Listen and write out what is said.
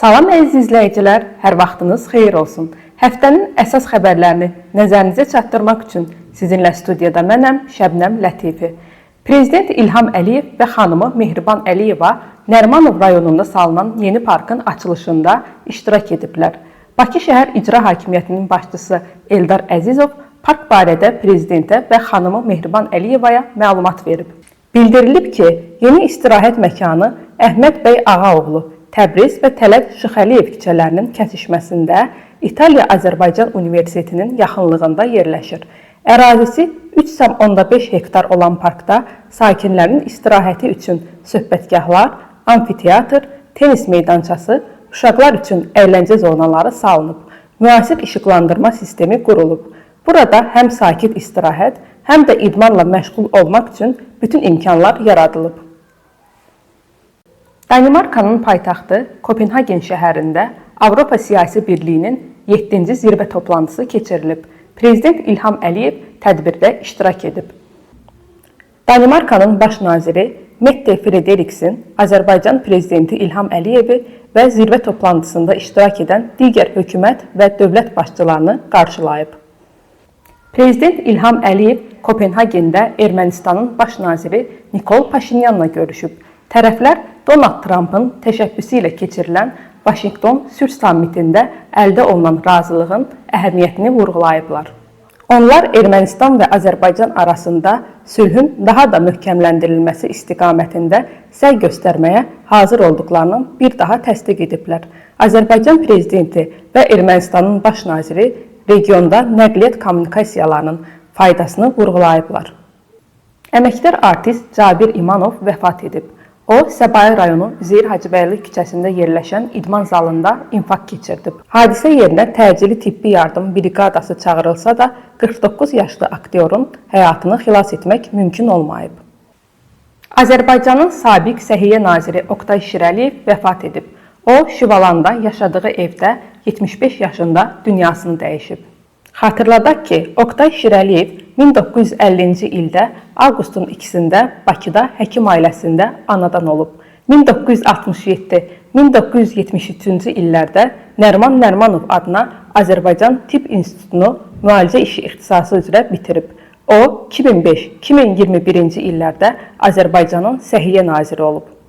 Salam əziz izləyicilər, hər vaxtınız xeyir olsun. Həftənin əsas xəbərlərini nəzərinizə çatdırmaq üçün sizinlə studiyada mənəm Şəbnəm Lətifi. Prezident İlham Əliyev və xanımı Mehriban Əliyeva Nərimanov rayonunda salınan yeni parkın açılışında iştirak ediblər. Bakı şəhər İcra Hakimiyyətinin başçısı Eldar Əzizov park barədə prezidentə və xanımı Mehriban Əliyevaya məlumat verib. Bildirilib ki, yeni istirahət məkanı Əhməd bəy Ağaoğlu Təbriz və Tələb Şıxəliyev küçələrinin kəsişməsində İtaliya-Azərbaycan Universitetinin yaxınlığında yerləşir. Ərazisi 3,5 hektar olan parkda sakinlərin istirahəti üçün söhbətgahlar, amfiteatr, tenis meydançası, uşaqlar üçün əyləncə zonaları salınıb. Müasir işıqlandırma sistemi qurulub. Burada həm sakit istirahət, həm də idmanla məşğul olmaq üçün bütün imkanlar yaradılıb. Danimarkanın paytaxtı Kopenhagen şəhərində Avropa Siyasi Birliyinin 7-ci zirvə toplantısı keçirilib. Prezident İlham Əliyev tədbirdə iştirak edib. Danimarkanın baş naziri Mette Frederiksen, Azərbaycan prezidenti İlham Əliyevi və zirvə toplantısında iştirak edən digər hökumət və dövlət başçılarını qarşılayıb. Prezident İlham Əliyev Kopenhagendə Ermənistanın baş naziri Nikol Paşinyanla görüşüb. Tərəflər Donald Trumpın təşəbbüsü ilə keçirilən Vaşinqton sülh sammitində əldə olunan razılığın əhəmiyyətini vurğulayıblar. Onlar Ermənistan və Azərbaycan arasında sülhün daha da möhkəmləndirilməsi istiqamətində səy göstərməyə hazır olduqlarını bir daha təsdiq ediblər. Azərbaycan prezidenti və Ermənistanın baş naziri regionda nəqliyyat kommunikasiyalarının faydasını vurğulayıblar. Əməkdar artist Cabir İmanov vəfat edib. O, Səbail rayonu Üzeyir Hacıbəyli küçəsində yerləşən idman zalında infarkt keçirdib. Hadisə yerinə təcili tibbi yardım briqadası çağırılsa da 49 yaşlı aktyorun həyatını xilas etmək mümkün olmayıb. Azərbaycanın sabiq Səhiyyə naziri Oqtay Şirəliyev vəfat edib. O, Şivalanda yaşadığı evdə 75 yaşında dünyasını dəyişib. Xatırladaq ki, Oqtay Şirəliyev 1950-ci ildə avqustun 2-də Bakıda həkim ailəsində anadan olub. 1967-1973-cü illərdə Nəriman Nərimanov adına Azərbaycan Tibb İnstitutunu müalicə işi ixtisası üzrə bitirib. O, 2005-2021-ci illərdə Azərbaycanın Səhiyyə naziri olub.